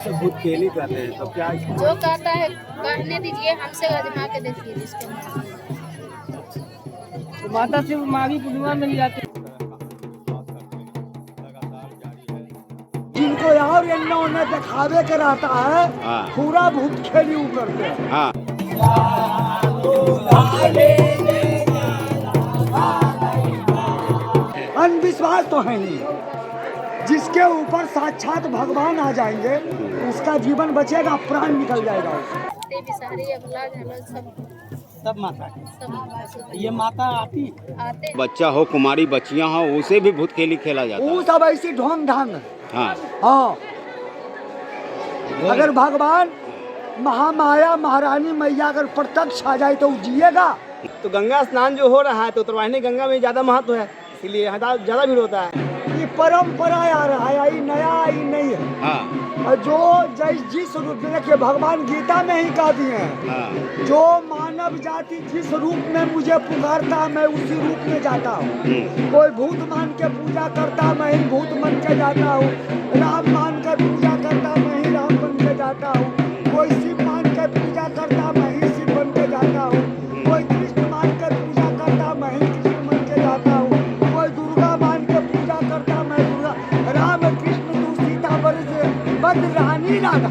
भूत खेल ही करते हैं तो क्या जो कहता है कहने दीजिए, हमसे आजमा के देखिए जिसको। तो माता सिर्फ माघी पूर्णिमा में ही जाते हैं। जिनको यार इन्ना उन्हें दिखावे के रहता है, पूरा भूत खेली करते हैं। अंधविश्वास तो है नहीं, जिसके ऊपर साक्षात भगवान आ जाएंगे उसका जीवन बचेगा, प्राण निकल जाएगा उसका। सब माता सब ये माता आती आते बच्चा हो कुमारी बच्चियां हो उसे भी भूत खेली खेला जाता वो है। सब ऐसी ढोंग ढांग। हाँ हाँ, अगर भगवान महामाया महारानी मैया अगर प्रत्यक्ष आ जाए तो वो जिएगा। तो गंगा स्नान जो हो रहा है तो उत्तरवाहिनी गंगा में ज़्यादा महत्व है, इसीलिए यहाँ ज़्यादा भीड़ होता है। ये परंपरा आ रहा है, आई नया आई नहीं है। हाँ जो जिस रूप में देखिए भगवान गीता में ही कह दिए हैं, हाँ जो मानव जाति जिस रूप में मुझे पुकारता है मैं उसी रूप में जाता हूँ। कोई भूत मान के पूजा करता मैं ही भूत मन के जाता हूँ, राम मान कर पूजा करता मैं ही राम बन के जाता हूँ, कोई शिव मान के पूजा करता मैं ही शिव बन के जाता हूँ, कोई कृष्ण मान कर पूजा करता मैं ही कृष्ण बन के जाता हूँ, कोई दुर्गा मान के पूजा करता मैं दुर्गा, राम कृष्ण तू सीता बद रानी राधा,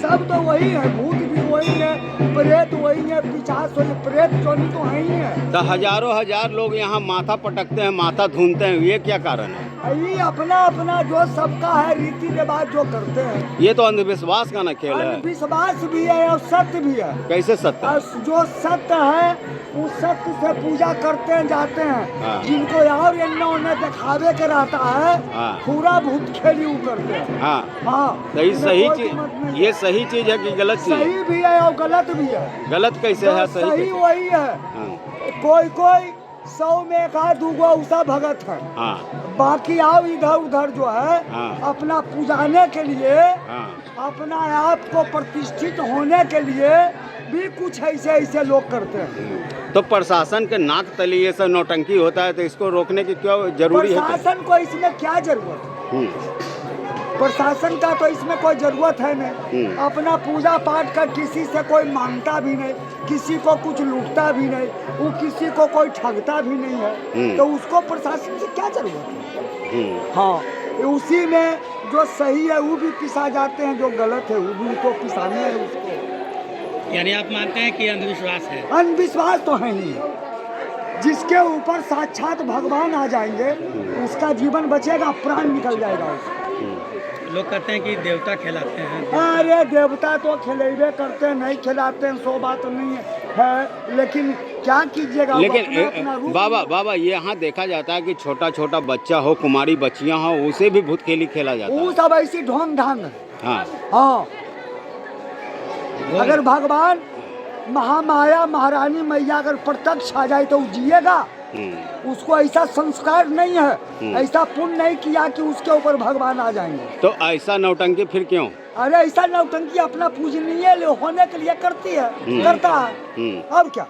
सब तो वही है। भूत भी वही है, प्रेत वही है, पिशाच वही, प्रेत चोरी तो है ही है। तो हजारों हजार लोग यहाँ माथा पटकते हैं, माथा धूमते हैं, ये क्या कारण है? ये अपना अपना जो सबका है रीति रिवाज जो करते हैं। ये तो अंधविश्वास का ना खेल है। विश्वास भी है और सत्य भी है। कैसे सत्य? और जो सत्य है वो सत्य से पूजा करते हैं जाते हैं। हाँ। जिनको यार इन्ना उन्हें दिखावे के रहता है, हाँ। पूरा भूत खेली करते हैं। हाँ हाँ, तो ये सही कोई चीज, मत नहीं ये है। सही चीज है कि गलत चीज? सही भी है और गलत भी है। गलत कैसे है? सही सही कैसे? वही है। हाँ कोई कोई 100 में एक आध दूगो उषा भगत है, हाँ बाकी आओ इधर उधर जो है हाँ। अपना पूजाने के लिए, हाँ अपना आप को प्रतिष्ठित होने के लिए भी कुछ ऐसे ऐसे लोग करते हैं। तो प्रशासन के नाक तले ये सब नौटंकी होता है तो इसको रोकने की क्या जरूरी है? प्रशासन को इसमें क्या जरूरत है? प्रशासन का तो इसमें कोई जरूरत है नहीं। अपना पूजा पाठ का किसी से कोई मांगता भी नहीं, किसी को कुछ लूटता भी नहीं, वो किसी को कोई ठगता भी नहीं है, तो उसको प्रशासन से क्या जरूरत है? हाँ, उसी में जो सही है वो भी पिसा जाते हैं, जो गलत है वो भी उनको पिसाने हैं उसको। यानी आप मानते हैं कि अंधविश्वास है? अंधविश्वास तो है नहीं, जिसके ऊपर साक्षात भगवान आ जाएंगे उसका जीवन बचेगा, प्राण निकल जाएगा उसका। लोग कहते हैं कि देवता खिलाते हैं। अरे देवता तो खिलेबे करते हैं, नहीं खिलाते हैं सो बात नहीं है, लेकिन क्या कीजिएगा। लेकिन बाबा ये यहाँ देखा जाता है कि छोटा छोटा बच्चा हो कुमारी बच्चियां हो उसे भी भूत खेली खेला जाता वो है। सब ऐसी ढोंग ढांग। हाँ हाँ, अगर भगवान महामाया महारानी मैया अगर प्रत्यक्ष आ जाए तो वो जिएगा। उसको ऐसा संस्कार नहीं है, ऐसा पुण्य नहीं किया कि उसके ऊपर भगवान आ जाएंगे। तो ऐसा नौटंकी फिर क्यों? अरे ऐसा नौटंकी अपना पूजनीय होने के लिए करती है, करता है। अब क्या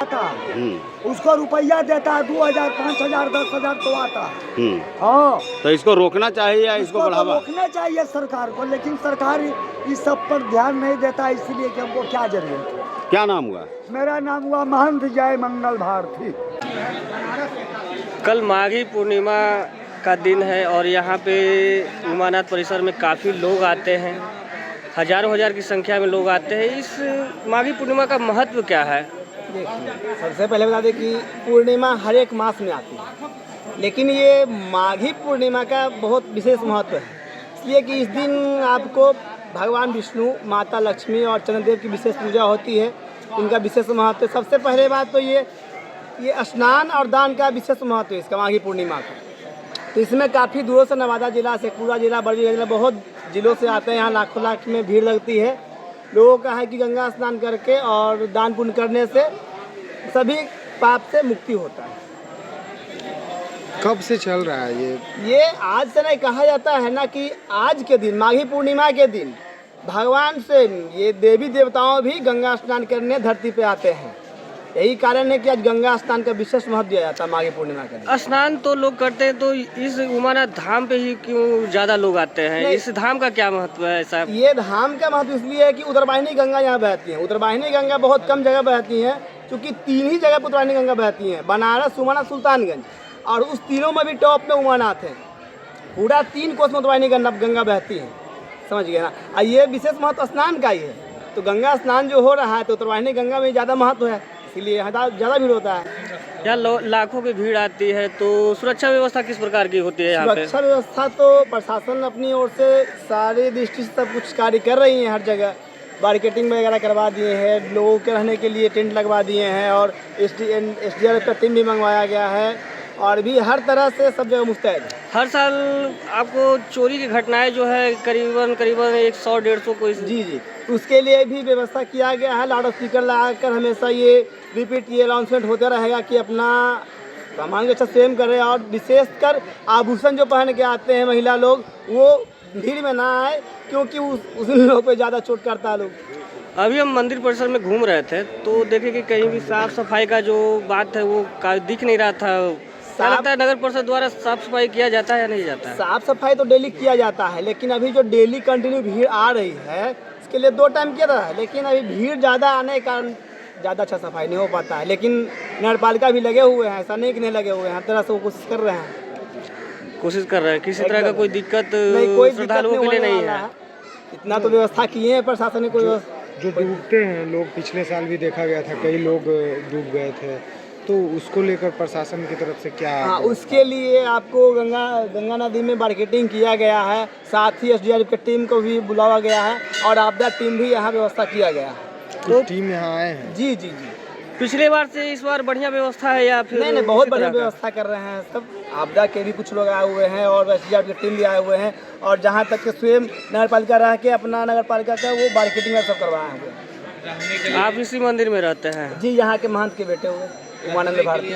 आता है? उसको रुपया देता है 2000 5000 10,000 तो आता है। हाँ, तो इसको रोकना चाहिए या इसको बढ़ावा? रोकना चाहिए सरकार को, लेकिन सरकार इस सब पर ध्यान नहीं देता, इसलिए कि हमको क्या जरूरत है। क्या नाम हुआ? मेरा नाम हुआ महंत जय मंगल भारती। कल माघी पूर्णिमा का दिन है और यहाँ पे उमानाथ परिसर में काफ़ी लोग आते हैं, हजारों हजार की संख्या में लोग आते हैं। इस माघी पूर्णिमा का महत्व क्या है? देखिए, सबसे पहले बता दें कि पूर्णिमा हर एक मास में आती है, लेकिन ये माघी पूर्णिमा का बहुत विशेष महत्व है, इसलिए कि इस दिन आपको भगवान विष्णु, माता लक्ष्मी और चंद्रदेव की विशेष पूजा होती है। इनका विशेष महत्व है। सबसे पहले बात तो ये स्नान और दान का विशेष महत्व है इसका माघी पूर्णिमा का। तो इसमें काफ़ी दूरों से, नवादा जिला से, पूरा जिला, बड़ी जिला, बहुत जिलों से आते हैं। यहाँ लाखों लाख में भीड़ लगती है। लोगों का है कि गंगा स्नान करके और दान पुण्य करने से सभी पाप से मुक्ति होता है। कब से चल रहा है ये आज से नहीं, कहा जाता है ना कि आज के दिन, माघी पूर्णिमा के दिन, भगवान से ये देवी देवताओं भी गंगा स्नान करने धरती पे आते हैं। यही कारण है कि आज गंगा स्नान का विशेष महत्व दिया जाता है माघी पूर्णिमा के दिन। स्नान तो लोग करते हैं, तो इस उमानाथ धाम पे ही क्यों ज़्यादा लोग आते हैं? नहीं। इस धाम का क्या महत्व है साहब? ये धाम का महत्व इसलिए है कि उत्तरवाहिनी गंगा यहाँ बहती है। उत्तरवाहिनी गंगा बहुत कम जगह बहती है, क्योंकि 3 ही जगह पर उत्तरवाहिनी गंगा बहती है, बनारस, उमानाथ, सुल्तानगंज, और उस तीनों में भी टॉप में उमानाथ है। पूरा 3 कोस में उत्तरवाहिनी गंगा बहती है, समझ गए ना। और ये विशेष महत्व स्नान का ही है, तो गंगा स्नान जो हो रहा है तो उत्तरवाहिनी गंगा में ज़्यादा महत्व है, इसीलिए यहाँ ज़्यादा भीड़ होता है। यहाँ लाखों की भीड़ आती है, तो सुरक्षा व्यवस्था किस प्रकार की होती है यहाँ पे? सुरक्षा व्यवस्था तो प्रशासन अपनी ओर से सारी दृष्टि से सब कुछ कार्य कर रही है। हर जगह बारकेटिंग वगैरह करवा दिए हैं, लोगों के रहने के लिए टेंट लगवा दिए हैं, और SDRF का टीम भी मंगवाया गया है, और भी हर तरह से सब जगह मुस्तैद है। हर साल आपको चोरी की घटनाएं जो है करीबन 100-150 को जी, उसके लिए भी व्यवस्था किया गया है। लाउड स्पीकर लगाकर हमेशा ये रिपीट ये अनाउंसमेंट होता रहेगा कि अपना सामान को अच्छा स्वयं करें, और विशेषकर आभूषण जो पहन के आते हैं महिला लोग, वो भीड़ में ना आए, क्योंकि उस लोगों पे ज़्यादा चोट करता है लोग। अभी हम मंदिर परिसर में घूम रहे थे, तो देखे कि कहीं भी साफ सफाई का जो बात है वो दिख नहीं रहा था। क्या लगता है नगर परिषद द्वारा साफ सफाई किया जाता है या नहीं जाता है? साफ सफाई तो डेली किया जाता है, लेकिन अभी जो डेली कंटिन्यू भीड़ आ रही है, इसके लिए 2 टाइम किया था, लेकिन अभी भीड़ ज़्यादा आने के कारण ज़्यादा अच्छा सफाई नहीं हो पाता है। लेकिन नगरपालिका भी लगे हुए हैं, ऐसा नहीं कि नहीं लगे हुए हैं, हर तरह से वो कोशिश कर रहे हैं। किसी तरह का कोई दिक्कत श्रद्धालुओं के लिए नहीं है। इतना तो व्यवस्था किए हैं प्रशासन ने। कोई जो डूबते हैं लोग, पिछले साल भी देखा गया था, कई लोग डूब गए थे, तो उसको लेकर प्रशासन की तरफ से क्या? हाँ, उसके लिए आपको गंगा नदी में मार्केटिंग किया गया है, साथ ही SDRF की टीम को भी बुलाया गया है, और आपदा टीम भी यहाँ व्यवस्था किया गया है। तो टीम यहाँ आए हैं? जी। पिछले बार से इस बार बढ़िया व्यवस्था है या फिर? नहीं, बहुत बढ़िया व्यवस्था कर रहे हैं सब। आपदा के भी कुछ लोग आए हुए हैं, और SDRF की टीम भी आए हुए हैं, और जहाँ तक के स्वयं नगरपालिका रह के अपना नगरपालिका का वो मार्केटिंग में सब करवाए हुए हैं। आप इसी मंदिर में रहते हैं? जी, यहाँ के महंत के बेटे हुए उमानंद भारती।